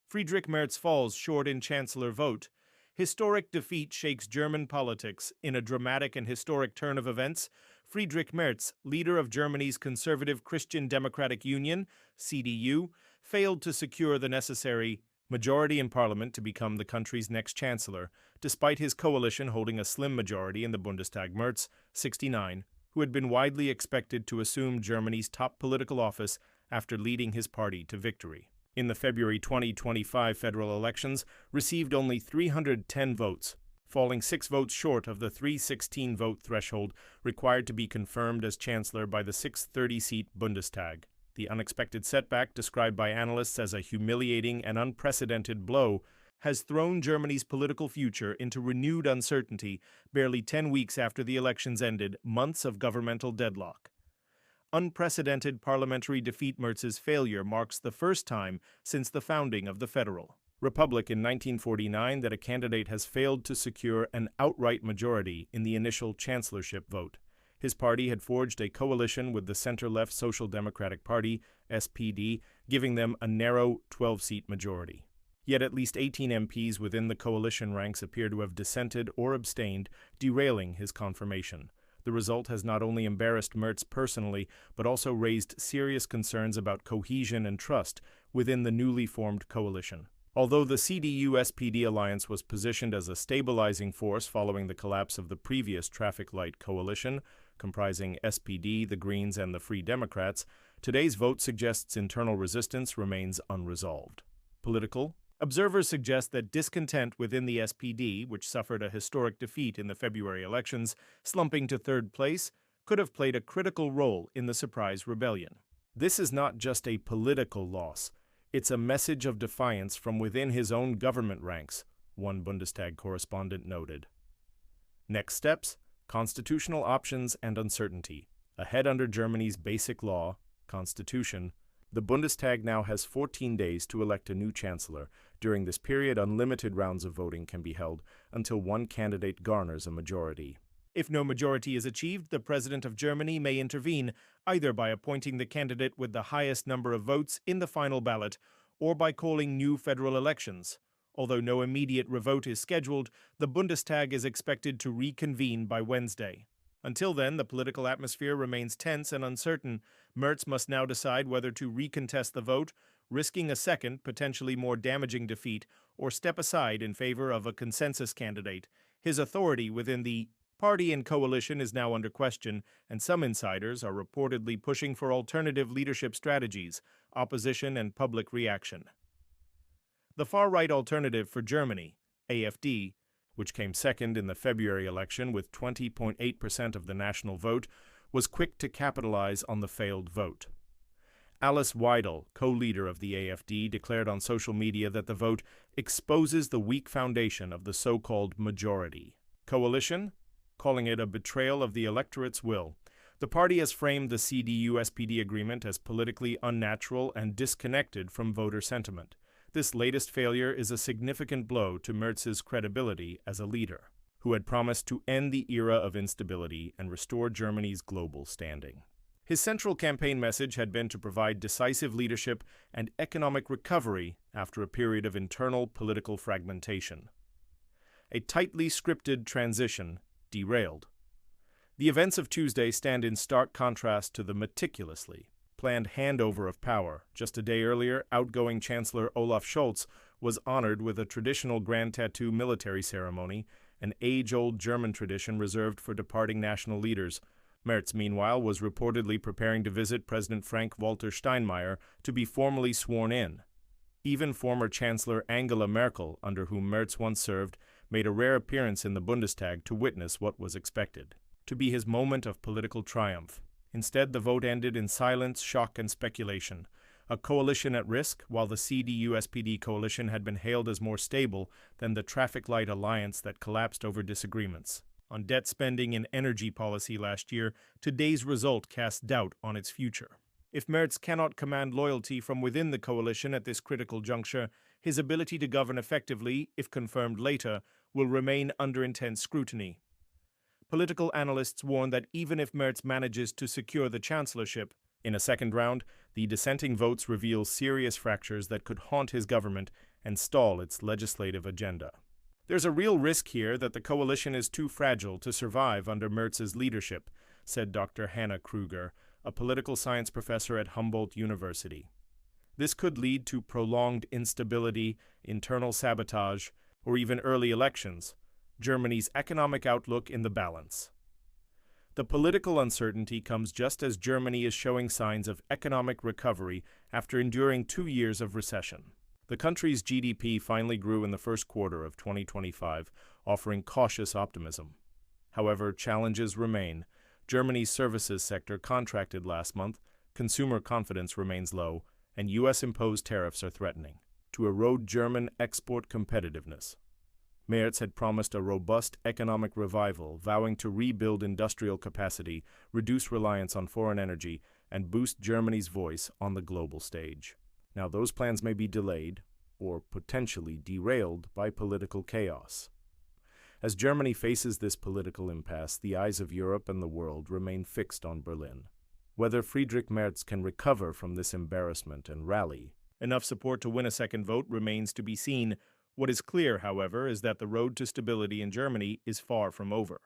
Friedrich Merz falls short in Chancellor vote. Historic defeat shakes German politics. In a dramatic and historic turn of events, Friedrich Merz, leader of Germany's Conservative Christian Democratic Union, CDU, failed to secure the necessary majority in parliament to become the country's next chancellor, despite his coalition holding a slim majority in the Bundestag. Merz, 69, who had been widely expected to assume Germany's top political office after leading his party to victory in the February 2025 federal elections, received only 310 votes, falling 6 votes short of the 316-vote threshold required to be confirmed as chancellor by the 630-seat Bundestag. The unexpected setback, described by analysts as a humiliating and unprecedented blow, has thrown Germany's political future into renewed uncertainty barely 10 weeks after the elections ended, months of governmental deadlock. Unprecedented parliamentary defeat. Merz's failure marks the first time since the founding of the Federal Republic in 1949 that a candidate has failed to secure an outright majority in the initial chancellorship vote. His party had forged a coalition with the center-left Social Democratic Party, SPD, giving them a narrow 12-seat majority. Yet at least 18 MPs within the coalition ranks appear to have dissented or abstained, derailing his confirmation. The result has not only embarrassed Merz personally, but also raised serious concerns about cohesion and trust within the newly formed coalition. Although the CDU-SPD alliance was positioned as a stabilizing force following the collapse of the previous traffic light coalition, comprising SPD, the Greens, and the Free Democrats, today's vote suggests internal resistance remains unresolved. Political observers suggest that discontent within the SPD, which suffered a historic defeat in the February elections, slumping to third place, could have played a critical role in the surprise rebellion. This is not just a political loss, it's a message of defiance from within his own government ranks, one Bundestag correspondent noted. Next steps: constitutional options and uncertainty. Ahead under Germany's basic law, constitution, the Bundestag now has 14 days to elect a new chancellor. During this period, unlimited rounds of voting can be held until one candidate garners a majority. If no majority is achieved, the President of Germany may intervene, either by appointing the candidate with the highest number of votes in the final ballot or by calling new federal elections. Although no immediate revote is scheduled, the Bundestag is expected to reconvene by Wednesday. Until then, the political atmosphere remains tense and uncertain. Merz must now decide whether to recontest the vote, risking a second, potentially more damaging defeat, or step aside in favor of a consensus candidate. His authority within the party and coalition is now under question, and some insiders are reportedly pushing for alternative leadership strategies, opposition, and public reaction. The far-right alternative for Germany, AfD, which came second in the February election with 20.8% of the national vote, was quick to capitalize on the failed vote. Alice Weidel, co-leader of the AfD, declared on social media that the vote exposes the weak foundation of the so-called majority coalition, calling it a betrayal of the electorate's will. The party has framed the CDU-SPD agreement as politically unnatural and disconnected from voter sentiment. This latest failure is a significant blow to Merz's credibility as a leader, who had promised to end the era of instability and restore Germany's global standing. His central campaign message had been to provide decisive leadership and economic recovery after a period of internal political fragmentation. A tightly scripted transition derailed. The events of Tuesday stand in stark contrast to the meticulously planned handover of power. Just a day earlier, outgoing Chancellor Olaf Scholz was honored with a traditional Grand Tattoo military ceremony, an age-old German tradition reserved for departing national leaders. Merz, meanwhile, was reportedly preparing to visit President Frank-Walter Steinmeier to be formally sworn in. Even former Chancellor Angela Merkel, under whom Merz once served, made a rare appearance in the Bundestag to witness what was expected to be his moment of political triumph. Instead, the vote ended in silence, shock, and speculation. A coalition at risk, while the CDU-SPD coalition had been hailed as more stable than the traffic light alliance that collapsed over disagreements on debt spending and energy policy last year, today's result casts doubt on its future. If Merz cannot command loyalty from within the coalition at this critical juncture, his ability to govern effectively, if confirmed later, will remain under intense scrutiny. Political analysts warn that even if Merz manages to secure the chancellorship, In a second round, the dissenting votes reveal serious fractures that could haunt his government and stall its legislative agenda. There's a real risk here that the coalition is too fragile to survive under Merz's leadership, said Dr. Hannah Kruger, a political science professor at Humboldt University. This could lead to prolonged instability, internal sabotage, or even early elections, Germany's economic outlook in the balance. The political uncertainty comes just as Germany is showing signs of economic recovery after enduring 2 years of recession. The country's GDP finally grew in the first quarter of 2025, offering cautious optimism. However, challenges remain. Germany's services sector contracted last month, consumer confidence remains low, and U.S.-imposed tariffs are threatening to erode German export competitiveness. Merz had promised a robust economic revival, vowing to rebuild industrial capacity, reduce reliance on foreign energy, and boost Germany's voice on the global stage. Now, those plans may be delayed or potentially derailed by political chaos. As Germany faces this political impasse, the eyes of Europe and the world remain fixed on Berlin. Whether Friedrich Merz can recover from this embarrassment and rally enough support to win a second vote remains to be seen. What is clear, however, is that the road to stability in Germany is far from over.